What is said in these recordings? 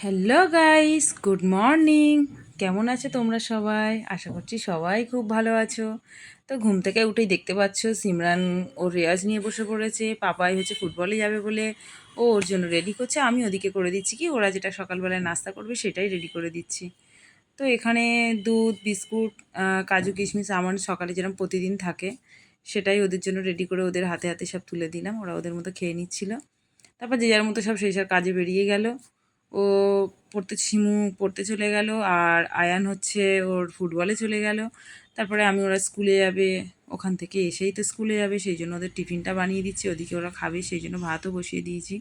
Hello guys, good morning. কেমন আছো তোমরা সবাই? আশা করছি সবাই খুব ভালো আছো। তো ঘুম থেকে উঠেই দেখতে পাচ্ছ সিমরান ওর রেয়াজ নিয়ে বসে পড়েছে। পাপাই হচ্ছে ফুটবলে যাবে বলে ওর জন্য রেডি করছে। আমি ওদিকে করে দিচ্ছি কি, ওরা যেটা সকালবেলায় নাস্তা করবে সেটাই রেডি করে দিচ্ছি। তো এখানে দুধ, বিস্কুট, কাজু কিশমিশ আমন্ড সকালে যেরকম প্রতিদিন থাকে সেটাই ওদের জন্য রেডি করে ওদের হাতে হাতে সব তুলে দিলাম। ওরা ওদের মতো খেয়ে নিচ্ছিল। তারপর যে যার মতো সব সেই সব কাজে বেরিয়ে গেল। ও শিমু পড়তে চলে গেল, আর আয়ান হচ্ছে ওর ফুটবলে চলে গেল। তারপরে আমি ওরা স্কুলে যাবে, ওখান থেকে এসেই তো স্কুলে যাবে, সেই জন্য ওদের টিফিনটা বানিয়ে দিচ্ছি। ওদিকে ওরা খাবে সেই জন্য ভাতও বসিয়ে দিয়েছি।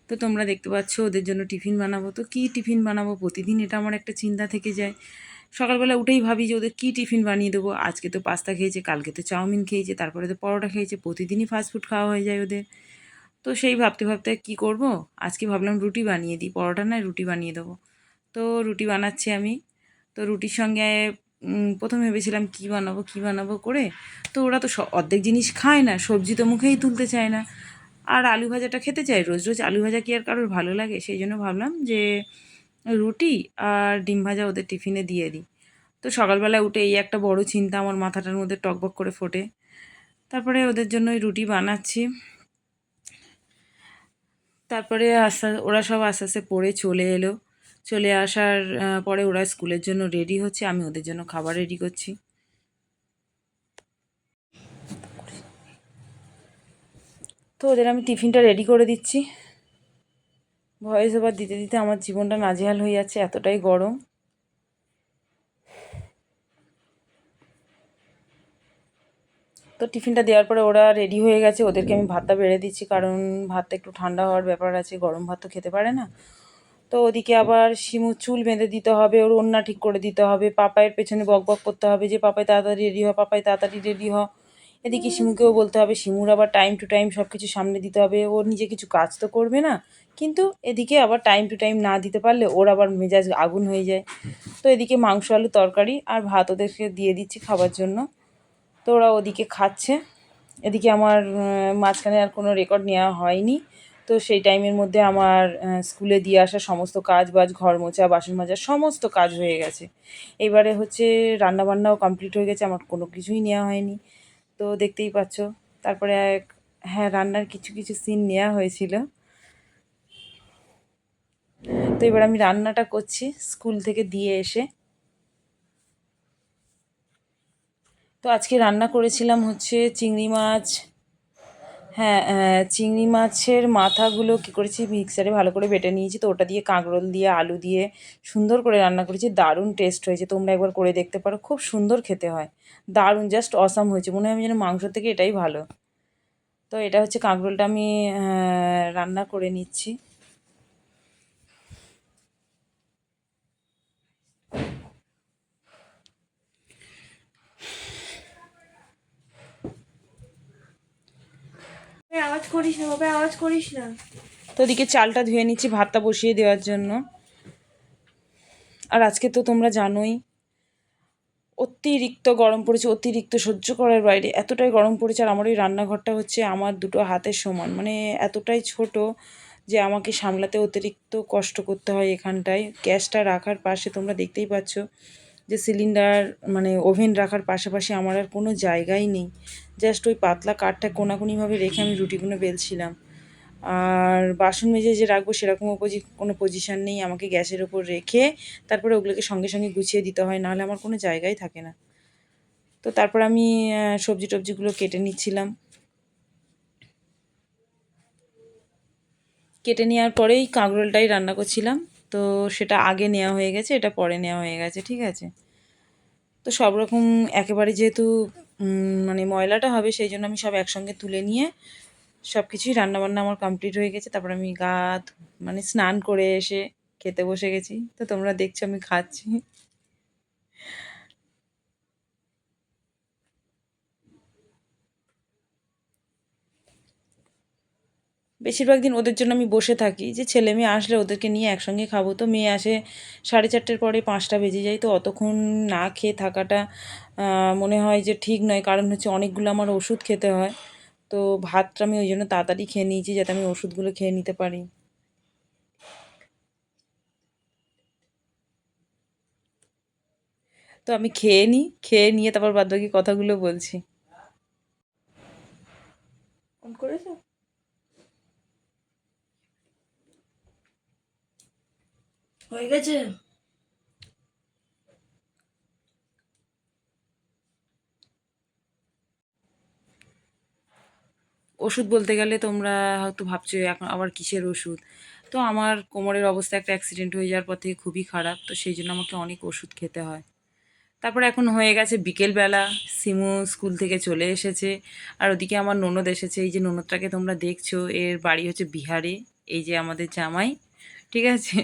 তো তোমরা দেখতে পাচ্ছ ওদের জন্য টিফিন বানাবো। তো কী টিফিন বানাবো প্রতিদিন, এটা আমার একটা চিন্তা থেকে যায়। সকালবেলা উঠেই ভাবি যে ওদের কী টিফিন বানিয়ে দেবো। আজকে তো পাস্তা খেয়েছে, কালকে তো চাউমিন খেয়েছে, তারপরে তো পরোটা খেয়েছে, প্রতিদিনই ফাস্টফুড খাওয়া হয়ে যায় ওদের। তো সেই ভাবতে ভাবতে কী করব, আজকে ভাবলাম রুটি বানিয়ে দিই, পরোটা নয় রুটি বানিয়ে দেবো। তো রুটি বানাচ্ছি আমি। তো রুটির সঙ্গে প্রথমে ভেবেছিলাম কী বানাবো করে। তো ওরা তো অর্ধেক জিনিস খায় না, সবজি তো মুখেই তুলতে চায় না, আর আলু ভাজাটা খেতে চায়। রোজ রোজ আলু ভাজা কি আর কারোর ভালো লাগে? সেই জন্য ভাবলাম যে রুটি আর ডিম ভাজা ওদের টিফিনে দিয়ে দিই। তো সকালবেলা উঠে এই একটা বড় চিন্তা আমার মাথাটার মধ্যে টকবক করে ফোটে। তারপরে ওদের জন্য ওই রুটি বানাচ্ছি। তারপরে ওরা সব আস্তে আস্তে পড়ে চলে এলো। চলে আসার পরে ওরা স্কুলের জন্য রেডি হচ্ছে, আমি ওদের জন্য খাবার রেডি করছি। তো ওদের আমি টিফিনটা রেডি করে দিচ্ছি। ভয়েস ওভার দিতে দিতে আমার জীবনটা নাজেহাল হয়ে যাচ্ছে, এতটাই গরম। তো টিফিনটা দেওয়ার পরে ওরা রেডি হয়ে গেছে, ওদেরকে আমি ভাতটা বেড়ে দিচ্ছি, কারণ ভাতটা একটু ঠান্ডা হওয়ার ব্যাপার আছে, গরম ভাত তো খেতে পারে না। তো ওদিকে আবার শিমুর চুল বেঁধে দিতে হবে, ওর ওড়না ঠিক করে দিতে হবে, পাপাইয়ের পেছনে বক বক করতে হবে যে পাপাই তাড়াতাড়ি রেডি হ, পাপাই তাড়াতাড়ি রেডি হ। এদিকে শিমুকেও বলতে হবে, শিমুর আবার টাইম টু টাইম সব কিছু সামনে দিতে হবে। ওর নিজে কিছু কাজ তো করবে না, কিন্তু এদিকে আবার টাইম টু টাইম না দিতে পারলে ওর আবার মেজাজ আগুন হয়ে যায়। তো এদিকে মাংস আলু তরকারি আর ভাত ওদেরকে দিয়ে দিচ্ছি খাবার জন্য। তো ওরা ওদিকে খাচ্ছে। এদিকে আমার মাঝখানে আর কোনো রেকর্ড নেওয়া হয়নি। তো সেই টাইমের মধ্যে আমার স্কুলে দিয়ে আসা সমস্ত কাজ বাজ, ঘর মোছা, বাসন মাজা সমস্ত কাজ হয়ে গেছে। এবারে হচ্ছে রান্নাবান্নাও কমপ্লিট হয়ে গেছে, আমার কোনো কিছুই নেওয়া হয়নি। তো দেখতেই পাচ্ছ। তারপরে হ্যাঁ, রান্নার কিছু কিছু সিন নেওয়া হয়েছিল। তো এবার আমি রান্নাটা করছি স্কুল থেকে দিয়ে এসে। তো আজকে রান্না করেছিলাম হচ্ছে চিংড়ি মাছ। হ্যাঁ, চিংড়ি মাছের মাথাগুলো কী করেছি, মিক্সারে ভালো করে বেটে নিয়েছি। তো ওটা দিয়ে কাঁকরোল দিয়ে আলু দিয়ে সুন্দর করে রান্না করেছি, দারুণ টেস্ট হয়েছে। তোমরা একবার করে দেখতে পারো, খুব সুন্দর খেতে হয়, দারুণ, জাস্ট অসাম হয়েছে। মনে হয় আমি যেন মাংসর থেকে এটাই ভালো। তো এটা হচ্ছে কাঁকরোলটা আমি রান্না করে নিচ্ছি। আওয়াজ করিস না বাবা, আওয়াজ করিস না। তো ওদিকে চালটা ধুয়ে নিচ্ছি ভাতটা বসিয়ে দেওয়ার জন্য। আর আজকে তো তোমরা জানোই অতিরিক্ত গরম পড়েছে, অতিরিক্ত সহ্য করার বাইরে এতটাই গরম পড়েছে। আর আমার ওই রান্নাঘরটা হচ্ছে আমার দুটো হাতের সমান, মানে এতটাই ছোট যে আমাকে সামলাতে অতিরিক্ত কষ্ট করতে হয়। এখানটায় গ্যাসটা রাখার পাশে তোমরা দেখতেই পাচ্ছ যে সিলিন্ডার, মানে ওভেন রাখার পাশাপাশি আমার আর কোনো জায়গাই নেই। জাস্ট ওই পাতলা কাঠটা কোনাকুনিভাবে রেখে আমি রুটিগুলো বেলছিলাম। আর বাসন মেজে যে রাখবো সেরকমও কোনো পজিশান নেই, আমাকে গ্যাসের ওপর রেখে তারপরে ওগুলোকে সঙ্গে সঙ্গে গুছিয়ে দিতে হয়, নাহলে আমার কোনো জায়গাই থাকে না। তো তারপর আমি সবজি টবজিগুলো কেটে নিচ্ছিলাম। কেটে নেওয়ার পরেই কাঁকরোলটাই রান্না করছিলাম। তো সেটা আগে নেওয়া হয়ে গেছে, এটা পরে নেওয়া হয়ে গেছে, ঠিক আছে। তো সব রকম একেবারে যেহেতু মানে ময়লাটা হবে, সেই জন্য আমি সব একসঙ্গে তুলে নিয়ে সব কিছুই রান্নাবান্না আমার কমপ্লিট হয়ে গেছে। তারপর আমি মানে স্নান করে এসে খেতে বসে গেছি। তো তোমরা দেখছো আমি খাচ্ছি। বেশিরভাগ দিন ওদের জন্য আমি বসে থাকি, যে ছেলে মেয়ে আসলে ওদেরকে নিয়ে একসঙ্গে খাবো। তো মেয়ে আসে 4:30 পরে, 5টা বেজে যায়। তো অতক্ষণ না খেয়ে থাকাটা মনে হয় যে ঠিক নয়, কারণ হচ্ছে অনেকগুলো আমার ওষুধ খেতে হয়। তো ভাতটা আমি ওই জন্য তাড়াতাড়ি খেয়ে নিয়েছি, যাতে আমি ওষুধগুলো খেয়ে নিতে পারি। তো আমি খেয়ে নিই, খেয়ে নিয়ে তারপর বাদবাকি কথাগুলো বলছি। অন করেছো? হয়ে গেছে। ওষুধ বলতে গেলে তোমরা হয়তো ভাবছো এখন আবার কিসের ওষুধ। তো আমার কোমরের অবস্থা একটা অ্যাক্সিডেন্ট হয়ে যাওয়ার পর থেকে খুবই খারাপ, তো সেই জন্য আমাকে অনেক ওষুধ খেতে হয়। তারপরে এখন হয়ে গেছে বিকেলবেলা, সিমু স্কুল থেকে চলে এসেছে, আর ওদিকে আমার ননদ এসেছে। এই যে ননদটাকে তোমরা দেখছো, এর বাড়ি হচ্ছে বিহারে। এই যে আমাদের জামাই, ঠিক আছে।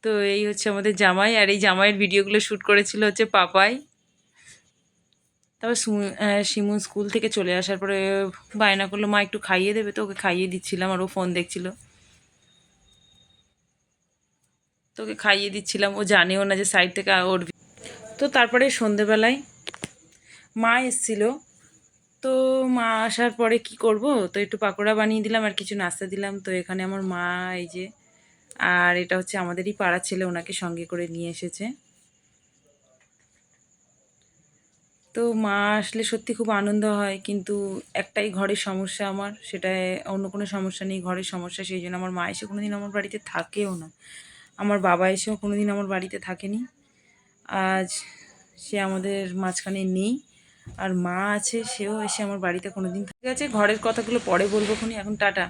তো এই হচ্ছে আমাদের জামাই, আর এই জামাইয়ের ভিডিওগুলো শ্যুট করেছিল হচ্ছে পাপাই। তারপর শিমু স্কুল থেকে চলে আসার পরে বায়না করলো মা একটু খাইয়ে দেবে, তো ওকে খাইয়ে দিচ্ছিলাম, আর ও ফোন দেখছিল। তো ওকে খাইয়ে দিচ্ছিলাম, ও জানেও না যে সাইড থেকে ওর তো তারপরে সন্ধেবেলায় মা এসছিল। তো মা আসার পরে কি করব, তো একটু পাকোড়া বানিয়ে দিলাম আর কিছু নাস্তা দিলাম। তো এখানে আমার মা, এই যে, আর এটা হচ্ছে আমাদেরই পাড়ার ছেলে, ওনাকে সঙ্গে করে নিয়ে এসেছে। তো মা আসলে সত্যি খুব আনন্দ হয়, কিন্তু একটাই ঘরের সমস্যা আমার, সেটা অন্য কোনো সমস্যা নেই, ঘরের সমস্যা। সেই জন্য আমার মা এসে কোনোদিন আমার বাড়িতে থাকেও না, আমার বাবা এসেও কোনোদিন আমার বাড়িতে থাকেনি। আজ সে আমাদের মাঝখানে নেই, আর মা আছে, সেও এসে আমার বাড়িতে কোনোদিন। ঠিক আছে, ঘরের কথাগুলো পরে বলবো, এখন টাটা।